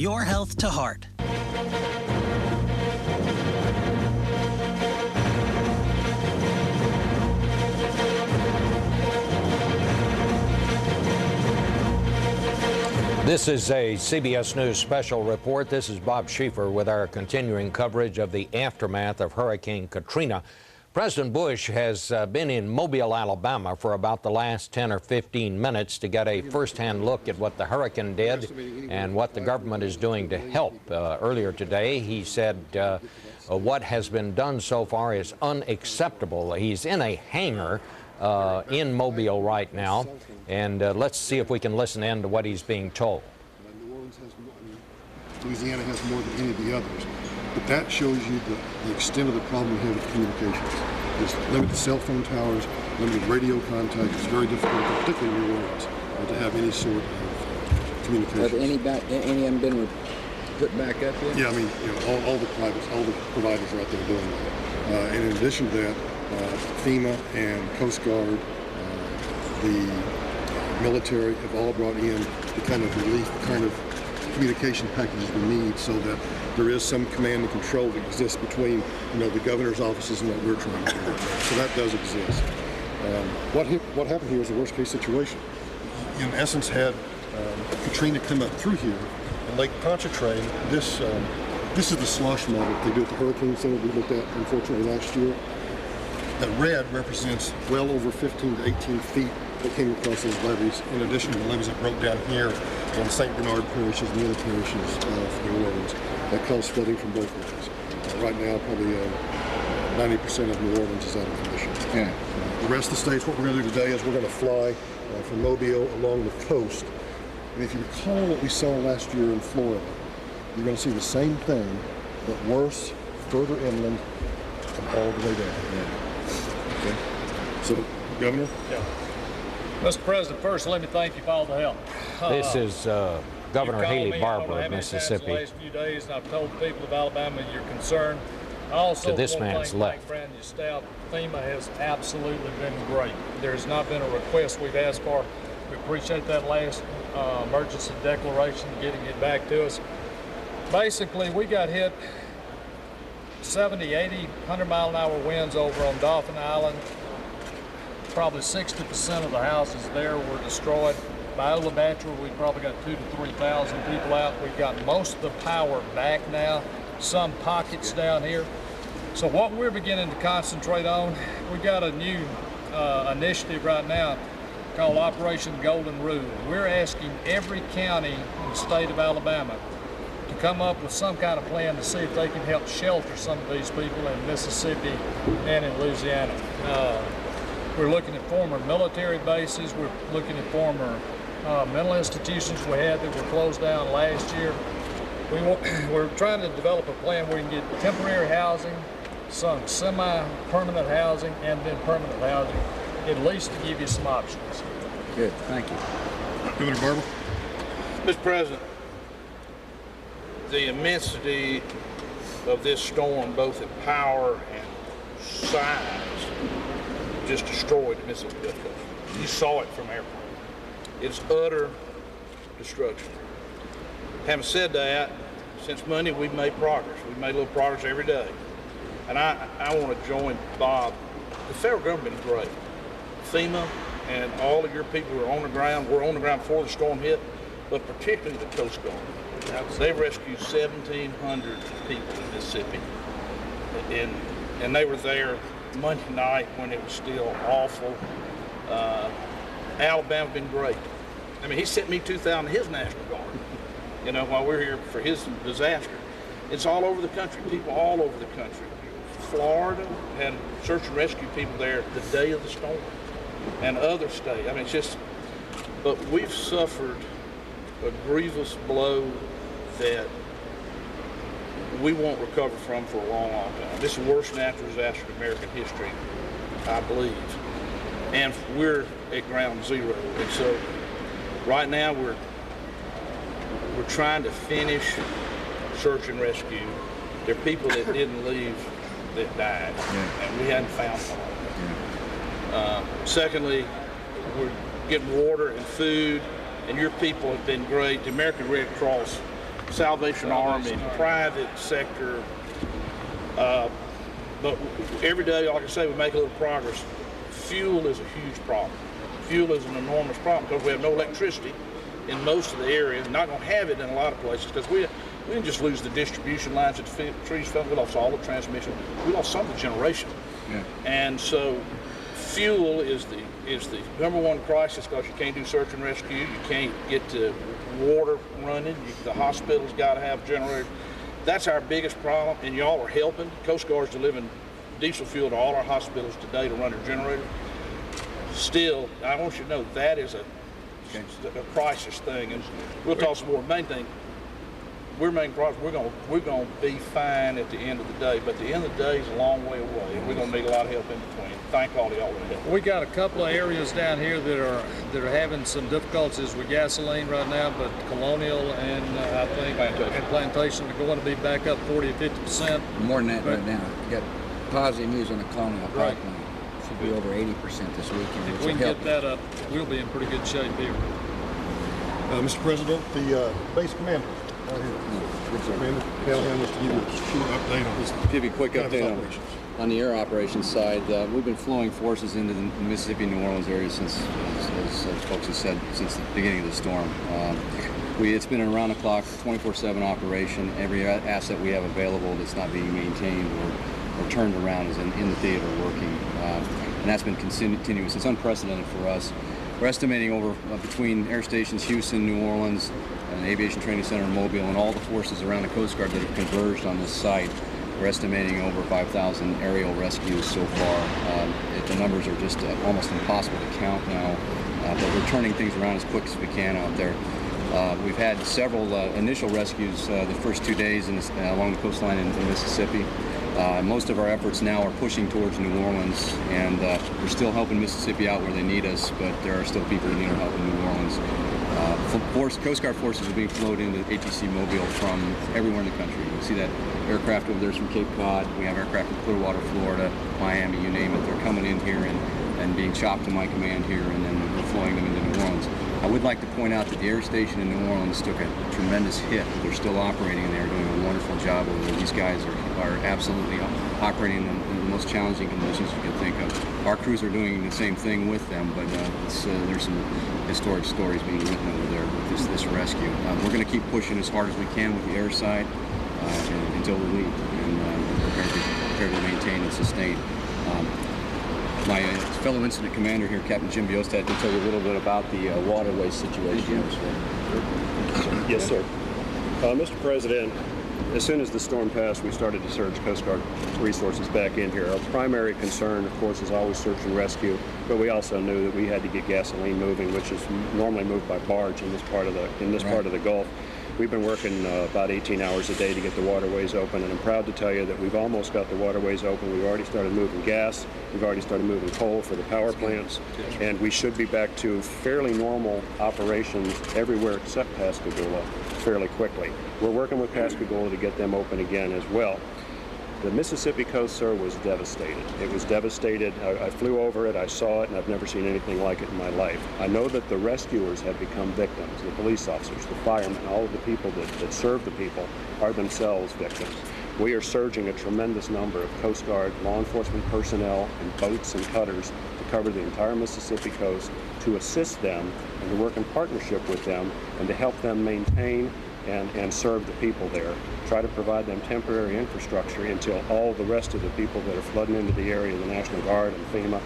Your health to heart. This is a CBS News Special Report. This is Bob Schieffer with our continuing coverage of the aftermath of Hurricane Katrina. President Bush has been in Mobile, Alabama for about the last 10 or 15 minutes to get a first-hand look at what the hurricane did and what the government is doing to help. Earlier today, he said what has been done so far is unacceptable. He's in a hangar in Mobile right now, and let's see if we can listen in to what he's being told. Louisiana has more than any of the others, but that shows you the extent of the problem we have with communications. There's limited cell phone towers, limited radio contact. It's very difficult, particularly in New Orleans, to have any sort of communication. Have any of them been put back up yet? Yeah, I mean, all the providers are out there doing that. And in addition to that, FEMA and Coast Guard, the military have all brought in the kind of relief, kind of communication packages we need, so that there is some command and control that exists between, the governor's offices and what we're trying to do. So that does exist. What happened here is a worst-case situation. In essence, had Katrina come up through here and Lake Pontchartrain, this is the slush model they do at the Hurricane Center we looked at, unfortunately, last year. That red represents well over 15 to 18 feet that came across those levees, in addition to the levees that broke down here in St. Bernard parishes and the other parishes of New Orleans that caused flooding from both ways. Right now, probably 90% of New Orleans is out of condition. Yeah. The rest of the states, what we're going to do today is we're going to fly from Mobile along the coast. And if you recall what we saw last year in Florida, you're going to see the same thing, but worse, further inland, and all the way down. Yeah. Okay. So, Governor? Yeah. Mr. President, first let me thank you for all the help. This is Governor Haley Barbour of Mississippi. The last few days, and I've told the people of Alabama you're concerned. I also to this man's left. Brownie, your staff. FEMA has absolutely been great. There's not been a request we've asked for. We appreciate that last emergency declaration, getting it back to us. Basically, we got hit 70, 80, 100-mile-an-hour winds over on Dauphin Island. Probably 60% of the houses there were destroyed. By Ola Bachar, we probably got 2,000 to 3,000 people out. We've got most of the power back now, some pockets down here. So what we're beginning to concentrate on, we've got a new initiative right now called Operation Golden Rule. We're asking every county in the state of Alabama to come up with some kind of plan to see if they can help shelter some of these people in Mississippi and in Louisiana. We're looking at former military bases. We're looking at former mental institutions we had that were closed down last year. We're trying to develop a plan where we can get temporary housing, some semi-permanent housing, and then permanent housing, at least to give you some options. Good, thank you. Governor Barbour? Mr. President, the immensity of this storm, both in power and size, just destroyed the Mississippi Gulf Coast. You saw it from airplane. It's utter destruction. Having said that, since Monday we've made progress. We've made a little progress every day. And I want to join Bob. The federal government is great. FEMA and all of your people who are on the ground, were on the ground before the storm hit, but particularly the Coast Guard. They've rescued 1,700 people in Mississippi. And they were there Monday night when it was still awful. Alabama's been great. I mean, he sent me 2,000 of his National Guard, while we're here for his disaster. It's all over the country, people all over the country. Florida had search and rescue people there the day of the storm, and other states. I mean, it's just, but we've suffered a grievous blow that we won't recover from for a long, long time. This is the worst natural disaster in American history, I believe. And we're at ground zero. And so right now we're trying to finish search and rescue. There are people that didn't leave that died, and we hadn't found them. Secondly, we're getting water and food, and your people have been great. The American Red Cross Salvation Army, private sector. But every day, like I say, we make a little progress. Fuel is a huge problem. Fuel is an enormous problem because we have no electricity in most of the area. Not going to have it in a lot of places because we didn't just lose the distribution lines that the trees fell. We lost all the transmission. We lost some of the generation. Yeah. And so fuel is the number one crisis because you can't do search and rescue. You can't get the water running. The hospital's got to have generators. That's our biggest problem, and y'all are helping. Coast Guard's delivering diesel fuel to all our hospitals today to run their generators. Still, I want you to know that is a crisis thing, and we'll talk some more. Main thing, we're making progress. We're gonna be fine at the end of the day, but the end of the day is a long way away, and we're gonna need a lot of help in between. Thank all of y'all for help. We got a couple of areas down here that are having some difficulties with gasoline right now, but Colonial and I think and Plantation are going to be back up 40 or 50%. More than that right now. You got positive news on the Colonial Right. pipeline. Should be over 80% this weekend. If which we will can help. get that up, we'll be in pretty good shape here. Mr. President, the base commander, right here. Commander, tell him to give you a short update on this. Give you a quick kind of update operations. on the air operations side. We've been flowing forces into the Mississippi, New Orleans area since, as folks have said, since the beginning of the storm. It's been an around-the-clock, 24/7 operation. Every asset we have available that's not being maintained or turned around is in the theater working, and that's been continuous. It's unprecedented for us. We're estimating over between air stations Houston, New Orleans, and Aviation Training Center in Mobile, and all the forces around the Coast Guard that have converged on this site. We're estimating over 5,000 aerial rescues so far. The numbers are just almost impossible to count now, but we're turning things around as quick as we can out there. We've had several initial rescues the first 2 days along the coastline in Mississippi. Most of our efforts now are pushing towards New Orleans, and we're still helping Mississippi out where they need us, but there are still people who need our help in New Orleans. Coast Guard forces are being flown into ATC Mobile from everywhere in the country. You see that aircraft over there is from Cape Cod. We have aircraft from Clearwater, Florida, Miami, you name it. They're coming in here and being chopped to my command here, and then we're flying them into New Orleans. I would like to point out that the air station in New Orleans took a tremendous hit. They're still operating, and they're doing a wonderful job over there. These guys are absolutely operating in the most challenging conditions you can think of. Our crews are doing the same thing with them, but there's some historic stories being written over there with this rescue. We're going to keep pushing as hard as we can with the air side until we leave, and prepared to maintain and sustain. My fellow incident commander here, Captain Jim Biostad, can tell you a little bit about the waterway situation. Yes, sir. Mr. President, as soon as the storm passed, we started to surge Coast Guard resources back in here. Our primary concern, of course, is always search and rescue, but we also knew that we had to get gasoline moving, which is normally moved by barge in this part of the Gulf. We've been working about 18 hours a day to get the waterways open, and I'm proud to tell you that we've almost got the waterways open. We've already started moving gas. We've already started moving coal for the power plants, and we should be back to fairly normal operations everywhere except Pascagoula fairly quickly. We're working with Pascagoula to get them open again as well. The Mississippi coast, sir, was devastated. It was devastated. I flew over it, I saw it, and I've never seen anything like it in my life. I know that the rescuers have become victims. The police officers, the firemen, all of the people that serve the people are themselves victims. We are surging a tremendous number of Coast Guard law enforcement personnel and boats and cutters to cover the entire Mississippi coast to assist them and to work in partnership with them and to help them maintain and serve the people there. Try to provide them temporary infrastructure until all the rest of the people that are flooding into the area, the National Guard and FEMA,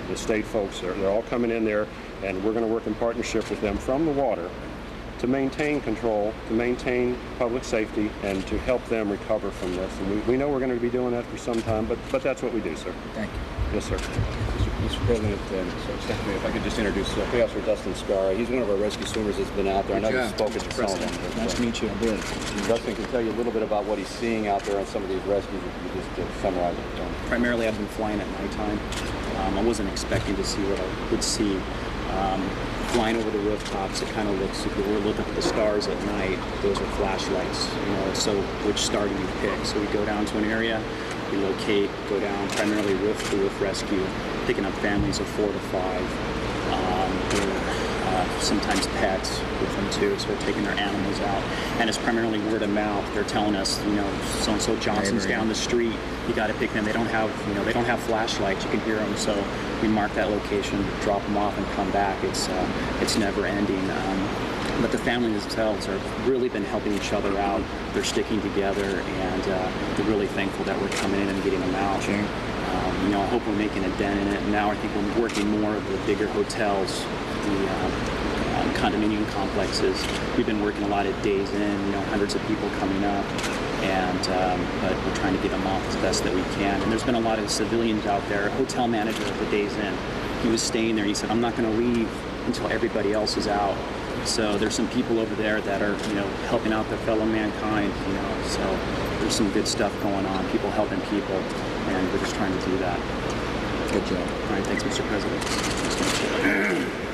the state folks, they're all coming in there, and we're going to work in partnership with them from the water to maintain control, to maintain public safety, and to help them recover from this. And we know we're going to be doing that for some time, but that's what we do, sir. Thank you. Yes, sir. Mr. President, Stephanie, if I could just introduce Police Officer Dustin Scarra. He's one of our rescue swimmers that's been out there. I know you've spoken to some of them. But, Nice to meet you. Dustin can tell you a little bit about what he's seeing out there on some of these rescues. If you just summarize it. Primarily, I've been flying at nighttime. I wasn't expecting to see what I would see. Flying over the rooftops, it kind of looks, if we're looking at the stars at night, those are flashlights, so which star do you pick? So we go down to an area, we locate, go down, primarily roof to roof rescue, picking up families of 4 to 5. We're have sometimes pets with them too, so they're taking their animals out. And it's primarily word of mouth. They're telling us, you know, so-and-so Johnson's down the street. You got to pick them. They don't have, you know, they don't have flashlights. You can hear them. So we mark that location, drop them off, and come back. It's never ending. But the families themselves have really been helping each other out. They're sticking together, and they're really thankful that we're coming in and getting them out. Sure. You know, I hope we're making a dent in it. And now I think we're working more of the bigger hotels, the condominium complexes. We've been working a lot of days in, you know, hundreds of people coming up, and but we're trying to get them off as best that we can. And there's been a lot of civilians out there. A hotel manager at the Days Inn, he was staying there, and he said, I'm not going to leave until everybody else is out. So there's some people over there that are, you know, helping out their fellow mankind, you know, so there's some good stuff going on, people helping people, and we're just trying to do that. Good job. All right, thanks, Mr. President.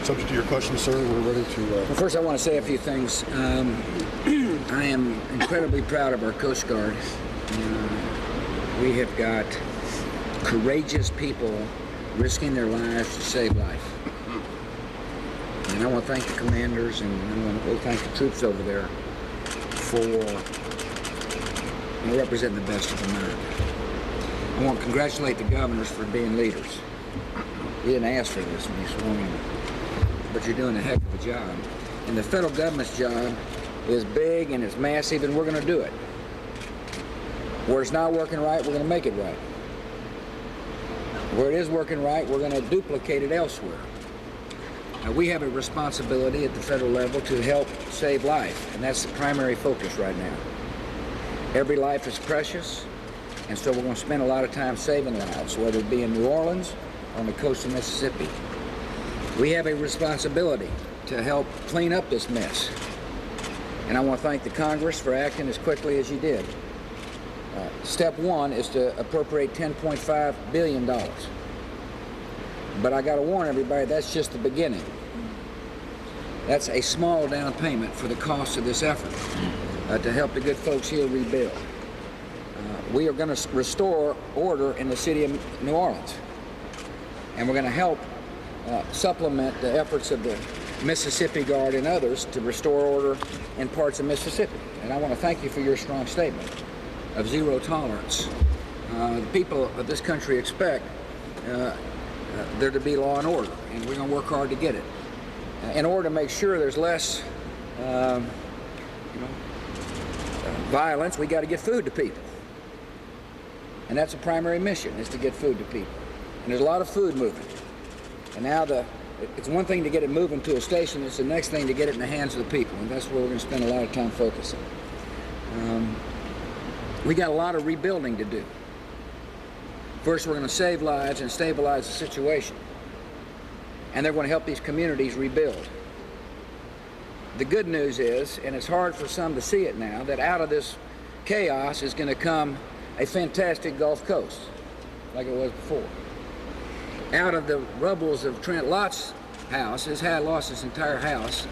Subject to your question, sir, we're ready to... Well, first I want to say a few things. I am incredibly proud of our Coast Guard. We have got courageous people risking their lives to save life. And I want to thank the commanders, and I want to thank the troops over there for representing the best of America. I want to congratulate the governors for being leaders. We didn't ask for this when you swore in, but you're doing a heck of a job. And the federal government's job is big and it's massive, and we're going to do it. Where it's not working right, we're going to make it right. Where it is working right, we're going to duplicate it elsewhere. We have a responsibility at the federal level to help save life, and that's the primary focus right now. Every life is precious, and so we're going to spend a lot of time saving lives, whether it be in New Orleans or on the coast of Mississippi. We have a responsibility to help clean up this mess, and I want to thank the Congress for acting as quickly as you did. Step one is to appropriate $10.5 billion. But I got to warn everybody, that's just the beginning. That's a small down payment for the cost of this effort to help the good folks here rebuild. We are going to restore order in the city of New Orleans, and we're going to help supplement the efforts of the Mississippi Guard and others to restore order in parts of Mississippi. And I want to thank you for your strong statement of zero tolerance. The people of this country expect there to be law and order, and we're going to work hard to get it. In order to make sure there's less violence, we got to get food to people. And that's a primary mission, is to get food to people. And there's a lot of food moving. And now it's one thing to get it moving to a station, it's the next thing to get it in the hands of the people, and that's where we're going to spend a lot of time focusing. We got a lot of rebuilding to do. First, we're going to save lives and stabilize the situation. And they're going to help these communities rebuild. The good news is, and it's hard for some to see it now, that out of this chaos is going to come a fantastic Gulf Coast, like it was before. Out of the rubbles of Trent Lott's house, his had lost his entire house,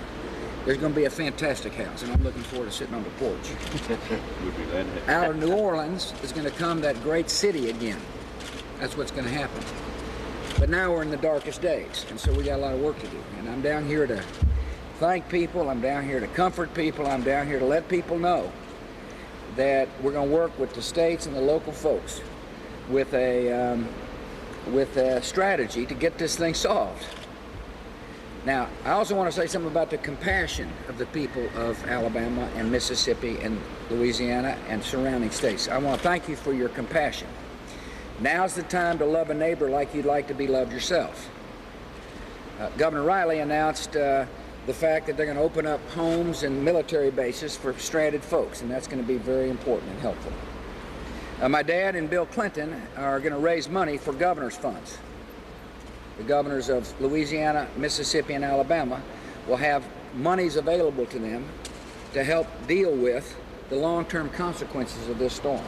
there's going to be a fantastic house, and I'm looking forward to sitting on the porch. Out of New Orleans is going to come that great city again. That's what's going to happen. But now we're in the darkest days, and so we got a lot of work to do. And I'm down here to thank people, I'm down here to comfort people, I'm down here to let people know that we're going to work with the states and the local folks with a strategy to get this thing solved. Now, I also want to say something about the compassion of the people of Alabama and Mississippi and Louisiana and surrounding states. I want to thank you for your compassion. Now's the time to love a neighbor like you'd like to be loved yourself. Governor Riley announced the fact that they're going to open up homes and military bases for stranded folks, and that's going to be very important and helpful. My dad and Bill Clinton are going to raise money for governor's funds. The governors of Louisiana, Mississippi, and Alabama will have monies available to them to help deal with the long-term consequences of this storm.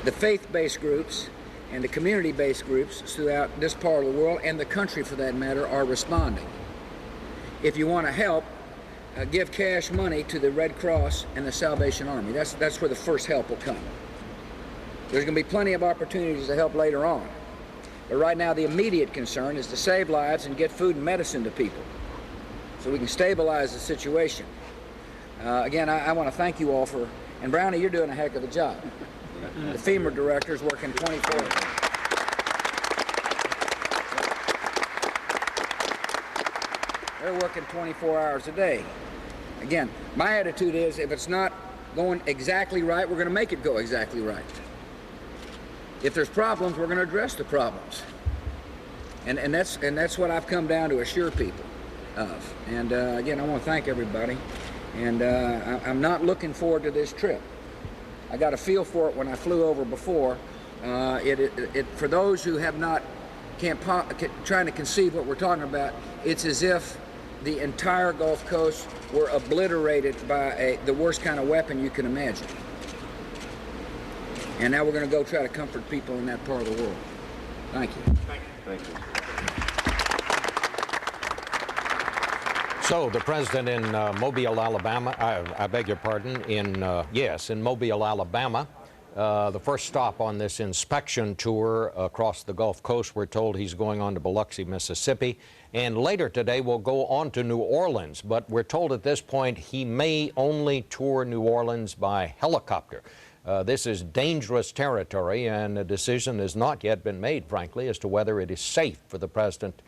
The faith-based groups and the community-based groups throughout this part of the world, and the country for that matter, are responding. If you want to help, give cash money to the Red Cross and the Salvation Army. That's where the first help will come. There's going to be plenty of opportunities to help later on. But right now, the immediate concern is to save lives and get food and medicine to people. so we can stabilize the situation. Again, I want to thank you all for, and Brownie, you're doing a heck of a job. The FEMA director's working 24 hours. They're working 24 hours a day. Again, my attitude is if it's not going exactly right, we're going to make it go exactly right. If there's problems, we're going to address the problems. And that's what I've come down to assure people of. And again, I want to thank everybody. And I'm not looking forward to this trip. I got a feel for it when I flew over before. For those who have not, trying to conceive what we're talking about, it's as if the entire Gulf Coast were obliterated by the worst kind of weapon you can imagine. And now we're going to go try to comfort people in that part of the world. Thank you. Thank you. So the president in Mobile, Alabama, I beg your pardon, in Mobile, Alabama, the first stop on this inspection tour across the Gulf Coast. We're told he's going on to Biloxi, Mississippi, and later today we'll go on to New Orleans, but we're told at this point he may only tour New Orleans by helicopter. This is dangerous territory, and a decision has not yet been made, frankly, as to whether it is safe for the president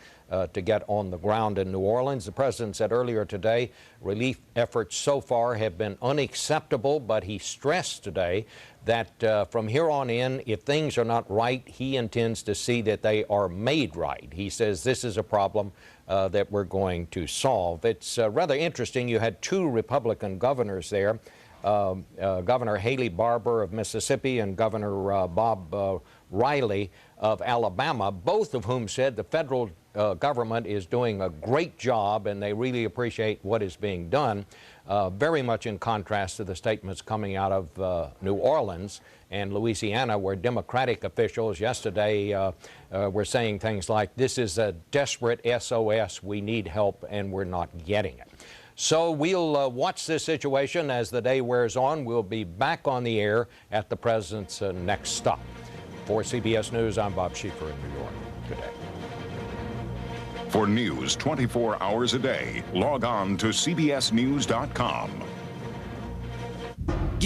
to get on the ground in New Orleans. The president said earlier today relief efforts so far have been unacceptable, but he stressed today that from here on in, if things are not right, he intends to see that they are made right. He says this is a problem that we're going to solve. It's rather interesting. You had two Republican governors there. Governor Haley Barbour of Mississippi and Governor Bob Riley of Alabama, both of whom said the federal government is doing a great job and they really appreciate what is being done, very much in contrast to the statements coming out of New Orleans and Louisiana, where Democratic officials yesterday were saying things like, this is a desperate SOS, we need help and we're not getting it. So we'll watch this situation as the day wears on. We'll be back on the air at the president's next stop. For CBS News, I'm Bob Schieffer in New York. Good day. For news 24 hours a day, log on to CBSNews.com.